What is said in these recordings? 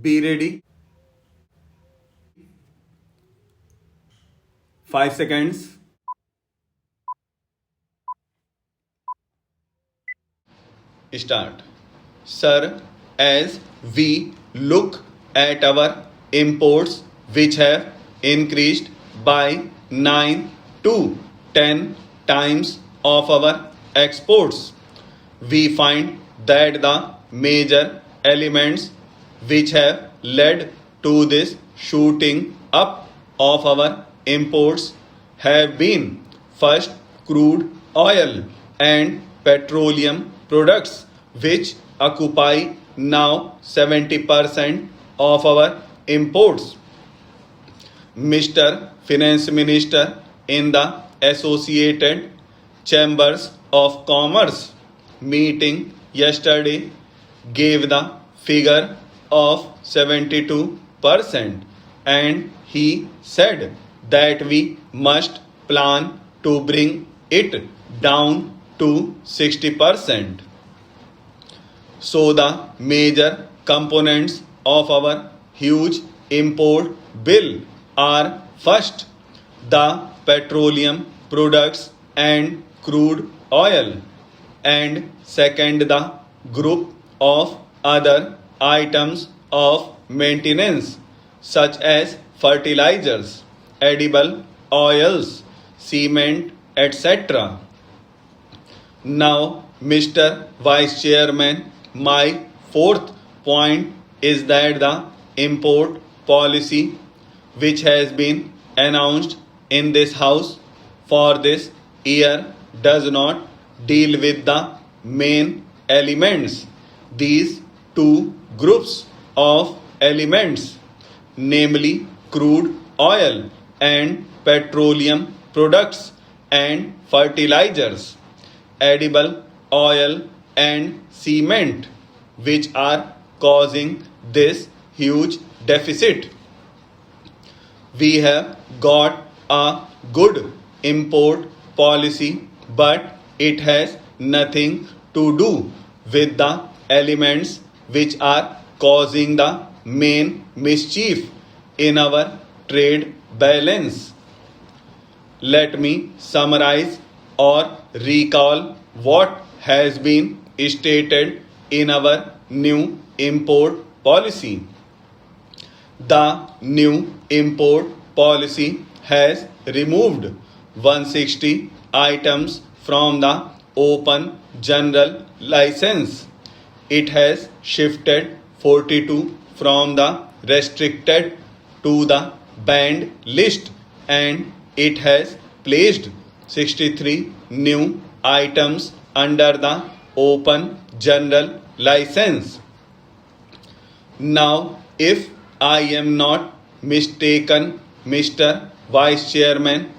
Be ready. 5 seconds. Start. Sir, as we look at our imports, which have increased by 9 to 10 times of our exports, we find that the major elements which have led to this shooting up of our imports have been first crude oil and petroleum products, which occupy now 70% of our imports. Mr. Finance Minister in the Associated Chambers of Commerce meeting yesterday gave the figure of 72%, and he said that we must plan to bring it down to 60%. So the major components of our huge import bill are: first, the petroleum products and crude oil, and second, the group of other items of maintenance such as fertilizers, edible oils, cement, etc. Now, Mr. Vice Chairman, my fourth point is that the import policy which has been announced in this House for this year does not deal with the main elements. These two groups of elements, namely crude oil and petroleum products and fertilizers, edible oil and cement, which are causing this huge deficit. We have got a good import policy, but it has nothing to do with the elements which are causing the main mischief in our trade balance. Let me summarize or recall what has been stated in our new import policy. The new import policy has removed 160 items from the open general license. It has shifted 42 from the restricted to the banned list, and it has placed 63 new items under the open general license. Now, if I am not mistaken, Mr. Vice Chairman,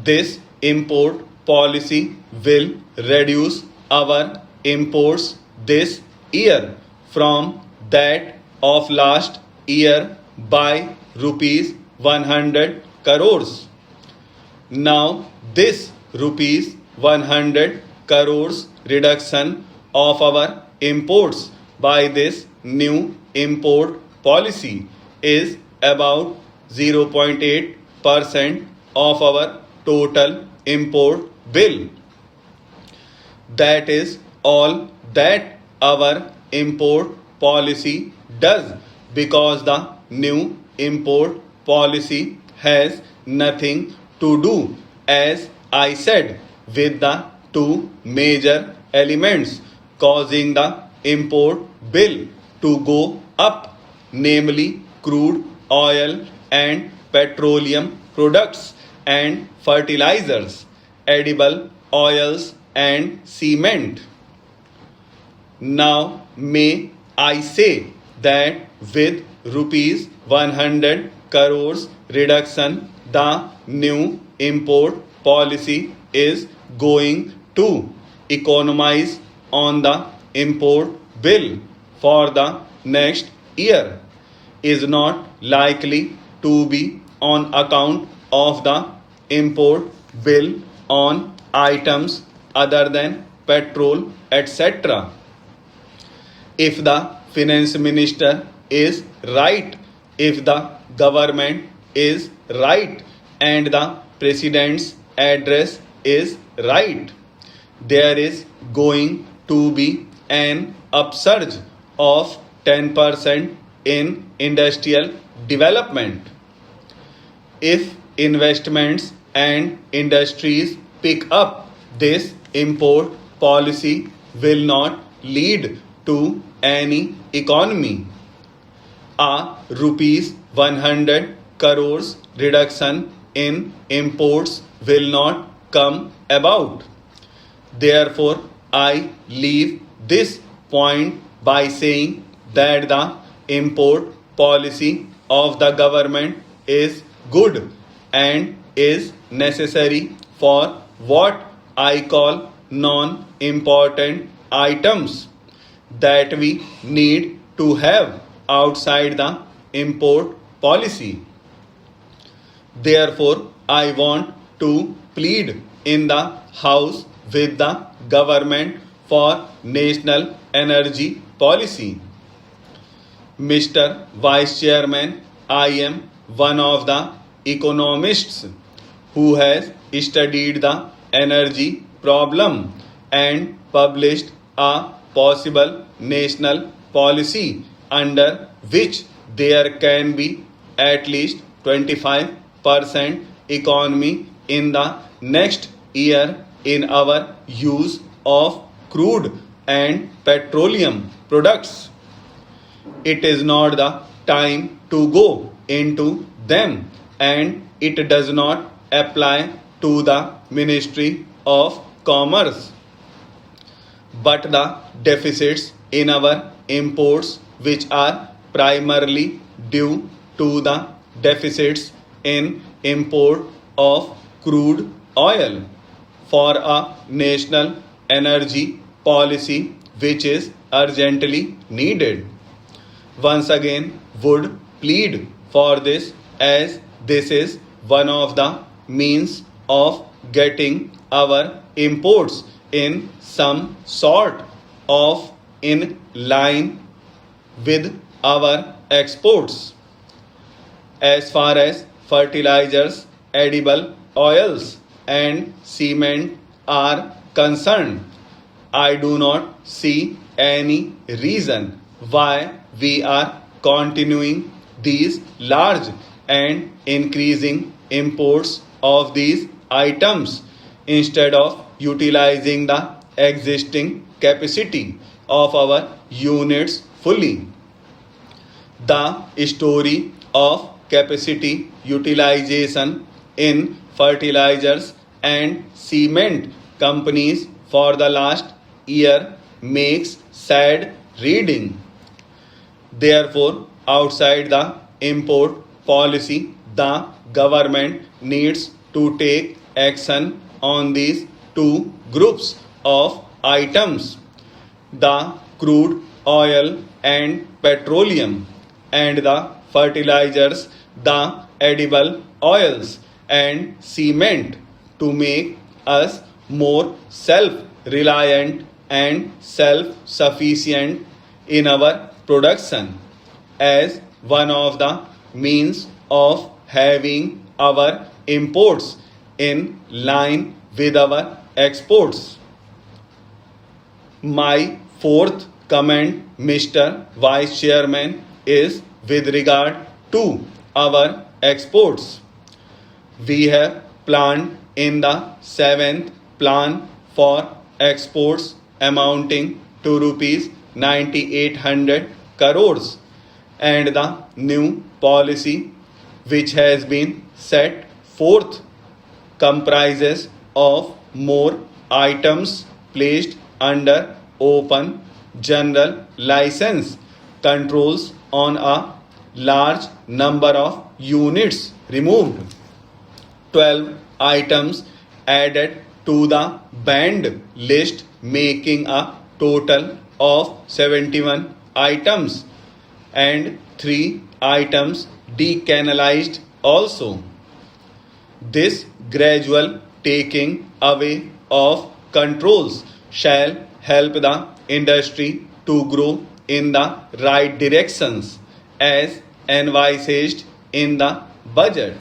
this import policy will reduce our imports this year from that of last year by rupees 100 crores. Now, this rupees 100 crores reduction of our imports by this new import policy is about 0.8% of our total import bill. That is all that our import policy does, because the new import policy has nothing to do, as I said, with the two major elements causing the import bill to go up, namely crude oil and petroleum products and fertilizers, edible oils and cement. Now, may I say that with rupees 100 crores reduction, the new import policy is going to economize on the import bill for the next year, is not likely to be on account of the import bill on items other than petrol, etc. If the finance minister is right, if the government is right and the president's address is right, there is going to be an upsurge of 10% in industrial development. If investments and industries pick up, this import policy will not lead to any economy. A rupees 100 crores reduction in imports will not come about. Therefore, I leave this point by saying that the import policy of the government is good and is necessary for what I call non-important items that we need to have outside the import policy. Therefore, I want to plead in the House with the government for national energy policy. Mr. Vice Chairman, I am one of the economists who has studied the energy problem and published a possible national policy under which there can be at least 25% economy in the next year in our use of crude and petroleum products. It is not the time to go into them, and it does not apply to the Ministry of Commerce. But the deficits in our imports, which are primarily due to the deficits in import of crude oil, for a national energy policy which is urgently needed. Once again, would plead for this, as this is one of the means of getting our imports in some sort of in line with our exports. As far as fertilizers, edible oils, and cement are concerned, I do not see any reason why we are continuing these large and increasing imports of these items instead of utilizing the existing capacity of our units fully. The story of capacity utilization in fertilizers and cement companies for the last year makes sad reading. Therefore, outside the import policy, the government needs to take action on these two groups of items: the crude oil and petroleum, and the fertilizers, the edible oils and cement, to make us more self-reliant and self-sufficient in our production, as one of the means of having our imports in line with our exports. My fourth comment, Mr. Vice Chairman, is with regard to our exports. We have planned in the 7th plan for exports amounting to rupees 9800 crores, and the new policy which has been set forth comprises of more items placed under open general license controls on a large number of units removed, 12 items added to the banned list, making a total of 71 items, and 3 items decanalized also. This gradual taking away of controls shall help the industry to grow in the right directions as envisaged in the budget.